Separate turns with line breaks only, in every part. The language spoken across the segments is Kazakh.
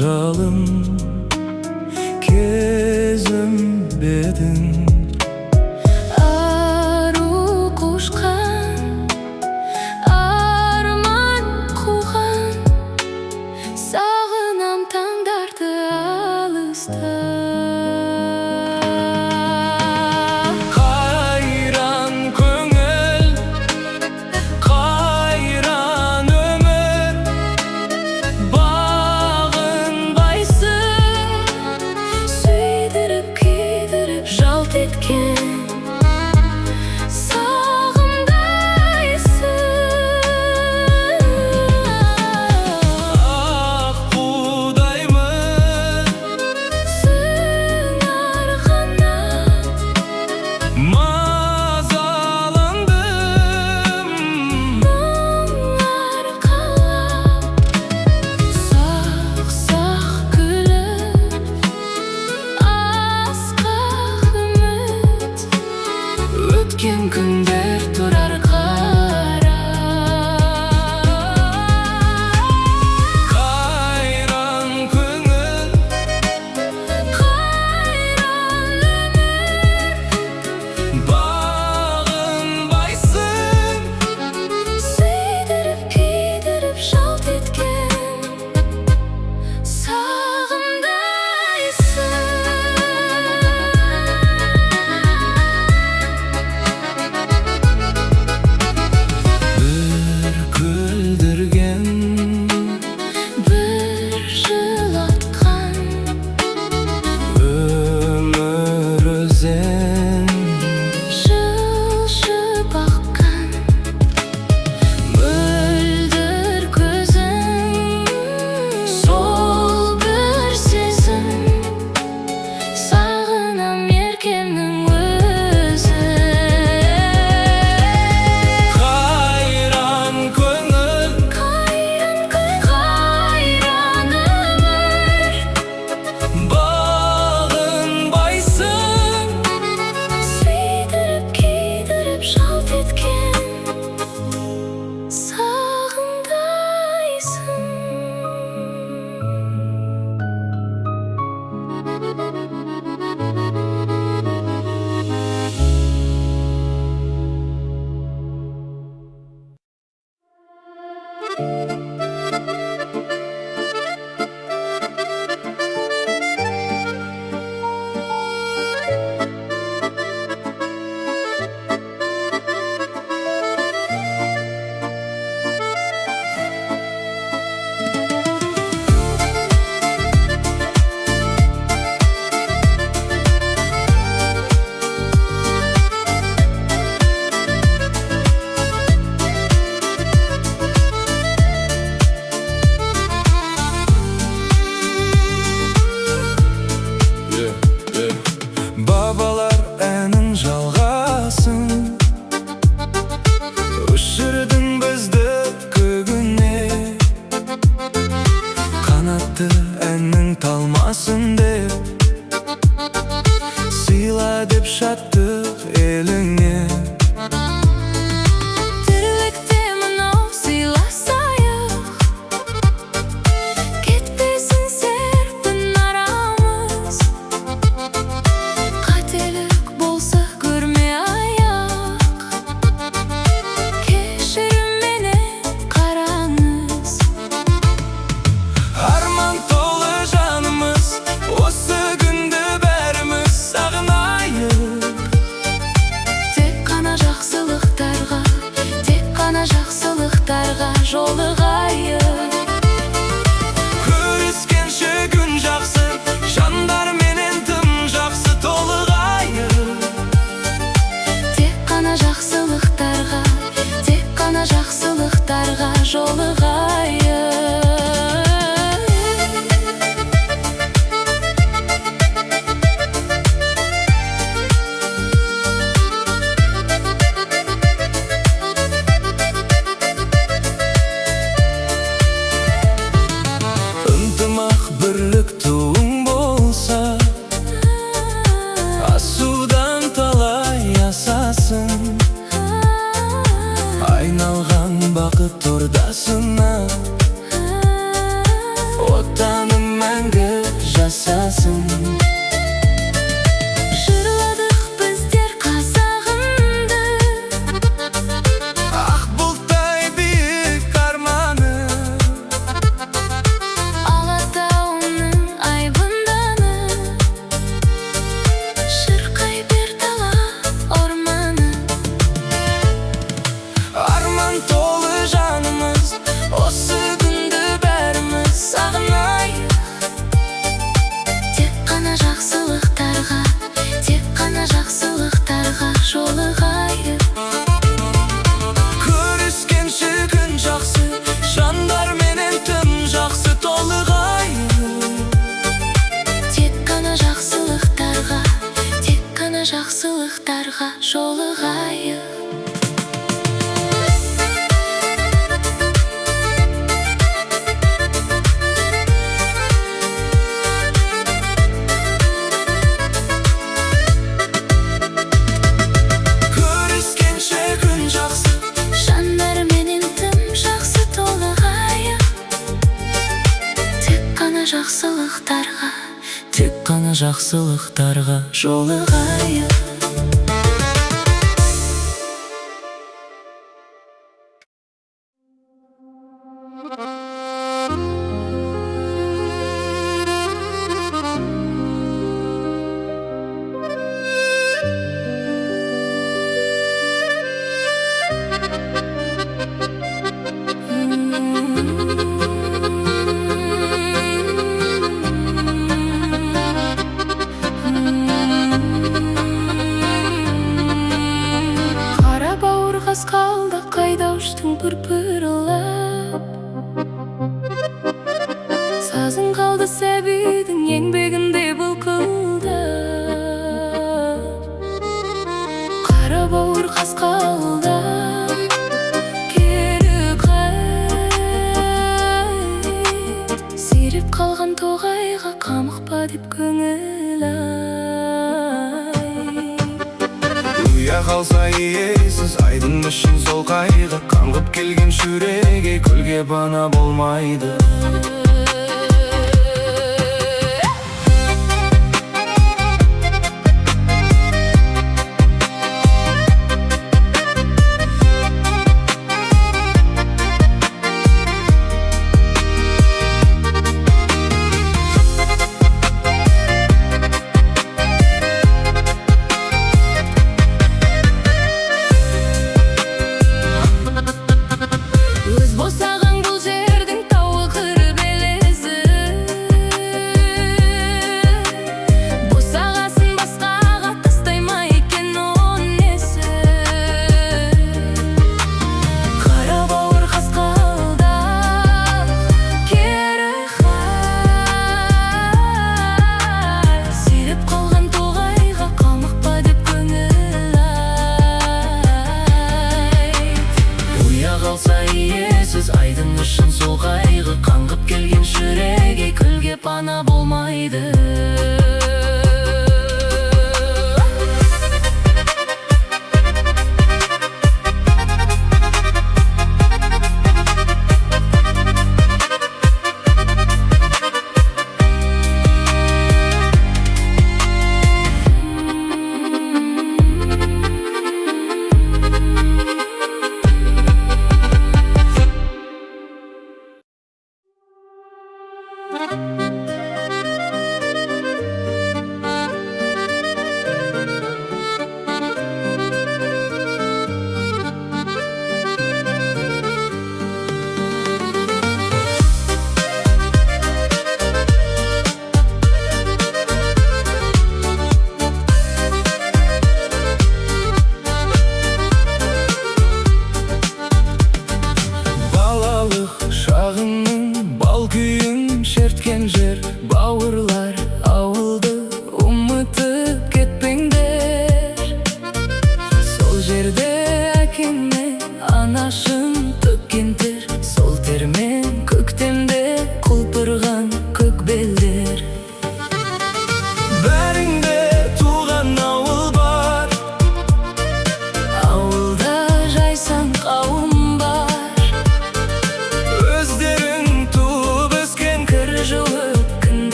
жалым кезім бедің.
Ару құшқан, арман қуған, сағынам таңдарды алыста.
Қайран көңіл, қайран өмір, бағынбайсың жасасын.
Жырладық біздер қазағымды,
Ақ бұлттай биік арманы,
Алатауының айбынданы, шырқай бер дала орманы.
арман толы жанымыз, осы күнді бәріміз сағынайық.
Тек қана жақсылықтарға, тек қана жақсылықтарға жолығайық.
Көріскенше күн жақсы, жандарменен тым жақсы толығайық.
Тек қана жақсылықтарға, тек қана жақсылықтарға жолығайық.
Көріскенше күн жақсы,
Жандарменен тым жақсы толығайық. Тек қана жақсылықтарға,
тек қана жақсылықтарға жолығайық.
қара бауыр қалды қайда ұштың пырпырлап. Сазың қалды сәбидің еңбегінде былқылдап. Қара бауыр қалды кері қайт. Сиреп қалған тоғайға қамықпа деп көңіл ай.
Ұя қалса иесіз айдың ішін сол қайғы, қаңғып келген шүреге көлге бана болмайды.
Өз босағаң бұл жердің тауы қыр-белезі. Босағасын басқаға тастай ма екен он несі. Қара бауыр қалды кері қайт. Сиреп қалған тоғайға қамықпа деп көңіл айт.
Ұя қалса иесіз айдың ішін сол қайғы, қаңғып келген шүреге көлге пана болмайды.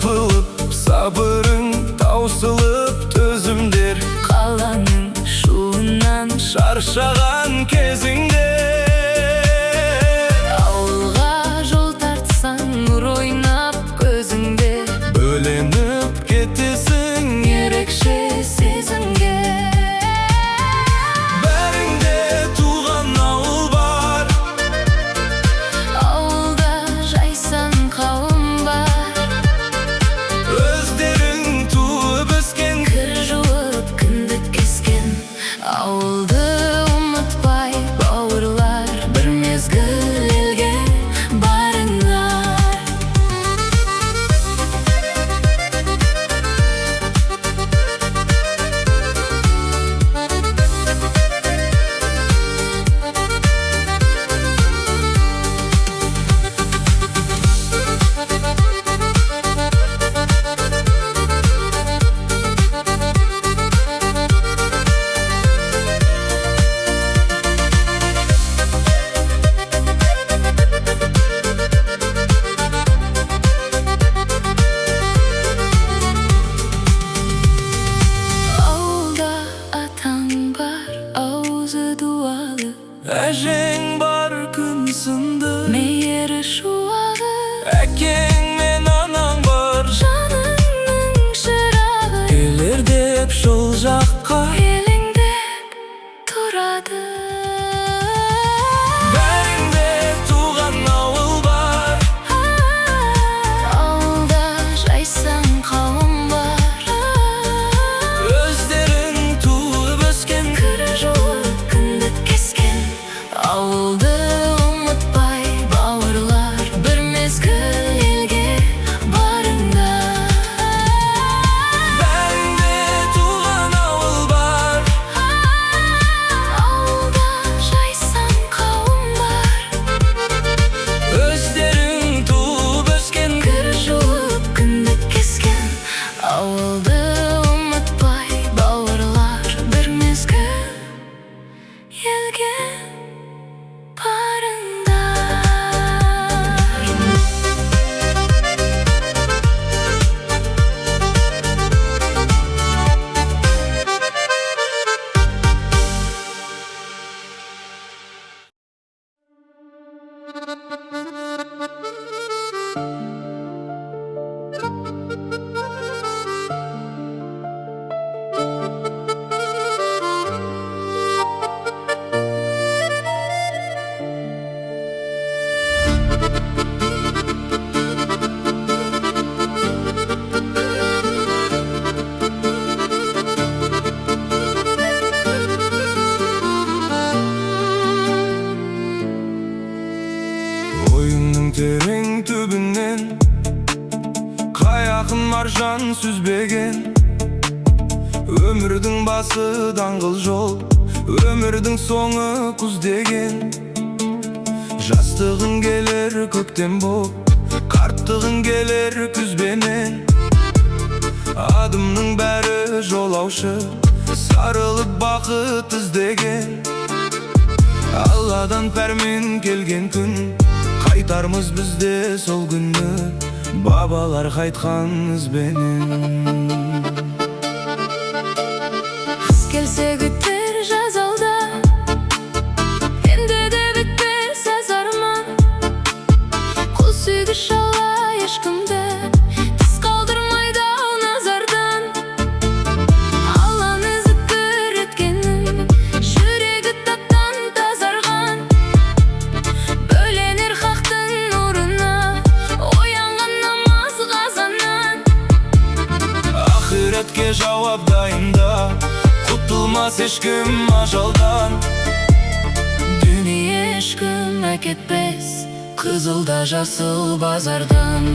сарпылып, сабырың таусылып төзімдер
Қаланың шуынан
шаршаған кезіңде
ауылға жол тартсаң нұр ойнап көзіңде
бөленіп кетесің
ерекше сезімге
бәріңде туған ауыл бар
ауылда жайсан қауым бар
өздерің туып өскен
кір жуып кіндік кескен ауылды ұмытпай бауырлар бір мезгіл елге барыңдар ауылда атаң бар аузы дуалы
әжең бар күн сынды
мейірі шуағы
әкең мен анаң бар
жаныңның шырағы
келер деп жол жаққа
елеңдеп тұрады
бәріңде туған ауыл бар
ауылда жайсан қауым бар
өздерің туып өскен
кір жуып кіндік кескен ауылды ұмытпай бауырлар бір мезгіл елге барыңдар
бәріңде туған ауыл бар
ауылда жайсан қауым бар
өздерің туып өскен
кір жуып кіндік кескен ауылды ұмытпай бауырлар бір мезгіл елге барыңдар
ойыңның терең түбінен қай ақын маржан сүзбеген өмірдің басы даңғыл жол өмірдің соңы күз деген жастығың келер көктем боп қарттығың келер күзбенен адымның бәрі жолаушы сарылып бақыт іздеген Алладан пәрмен келген күн қайтармыз бізде сол күнні бабалар қайтқан ізбенен
қыс келсе күтер жаз алда енді де бітпес аз арман қол сүйгіш ала ешкімді тыс қалдырмайды ау назардан алланы зікір еткенім жүрегі таптан тазарған бөленер хақтың нұрына оянған намаз қазаннан
ақиретке жауап дайында құтылмас ешкім ажалдан
дүние ешкім әкетпес қызыл да жасыл базардан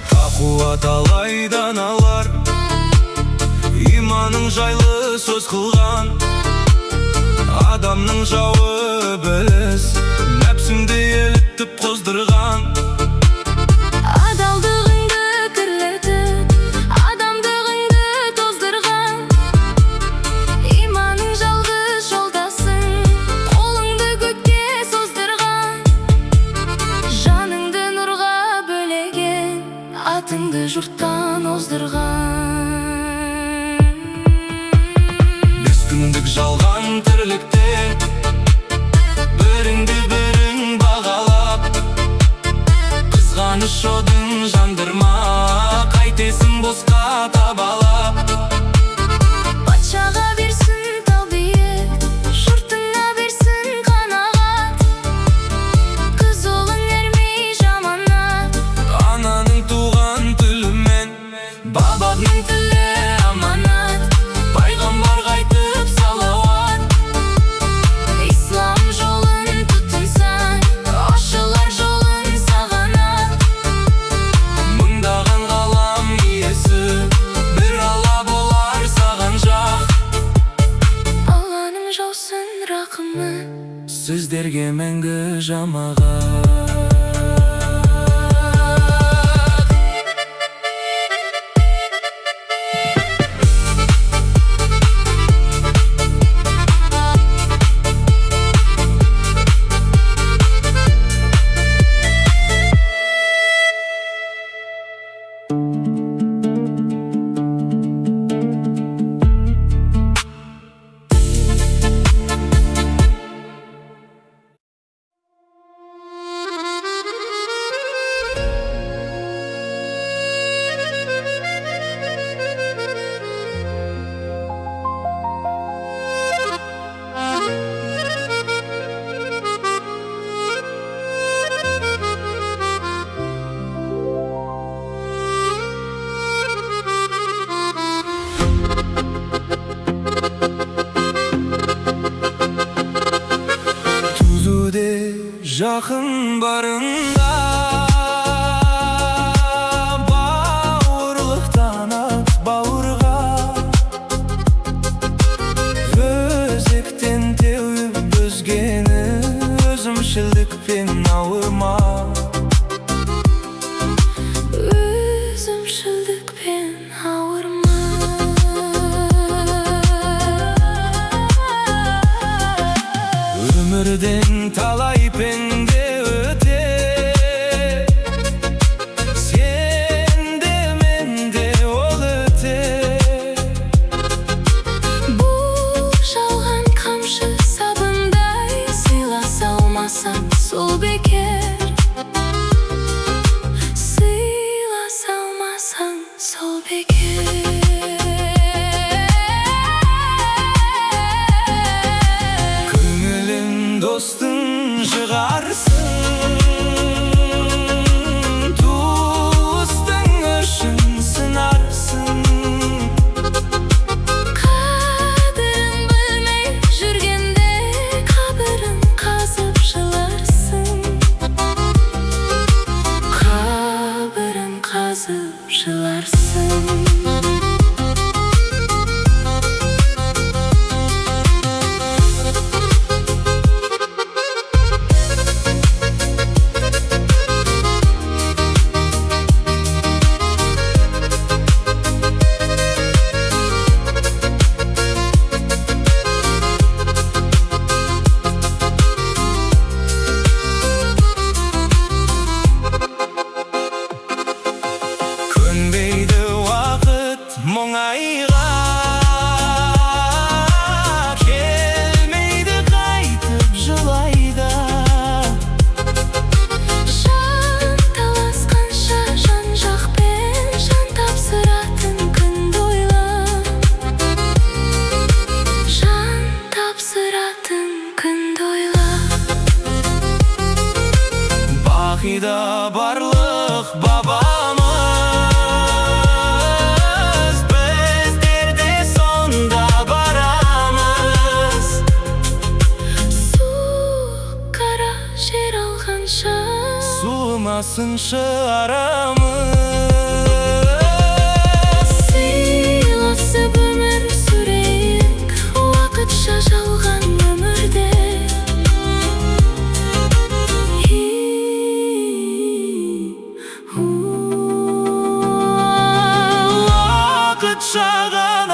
тақуа талайдан алар иманың жайлы сөз қылған адамның жауы біліс нәпсімді елітіп қоздырған
Балаңды жұрттан оздырған.
Бес күндік жалған тірлікте біріңді бірің бағалап, қызғаныш одын жандырма, қайтесің босқа табалап.
Патшаға берсін тал биік, жұртыңа берсін қанағат, қыз ұлың әрмей жаманат.
Ананың туған тілімен бабаның тілі аманат, пайғамбар қайтып салауат. Ислам жолын тұтынсаң, ашылар жолын сағанат. Мыңдаған ғалам иесі, бір Алла болар саған жақ.
Алланың жаусын рақымы,
Сіздерге мәңгі жамағат. Жақын барыңда бауырлықтан ат бауырға, өзектен теуіп өзгені өзімшілдікпен ауырма.
өзімшілдікпен ауырма.
Өмірден талай пенде өте, сен де мен де ол өте.
Бұл жалған қамшы сабындай, сыйласа алмасаң сол бекер. Сыйласа алмасаң сол бекер.
Көңілін достың жығарсың, туыстың үшін сынарсың.
Қадірін білмей жүргенде қабірін қазып жыларсың. Қабірін қазып жыларсың.
Көнбейді уақыт мұңайға, келмейді қайтып жылайда.
Жан таласқанша жан жақпен жан тапсыратын күнді ойла. Жан тапсыратын күнді ойла.
Бақида барлық бабамыз, біздер де сонда барамыз.
Суық қара жер алғанша
Суымасыншы арамыз.
сыйласып өмір сүрейік, уақытша жалған өмірде.
Уақытша ғана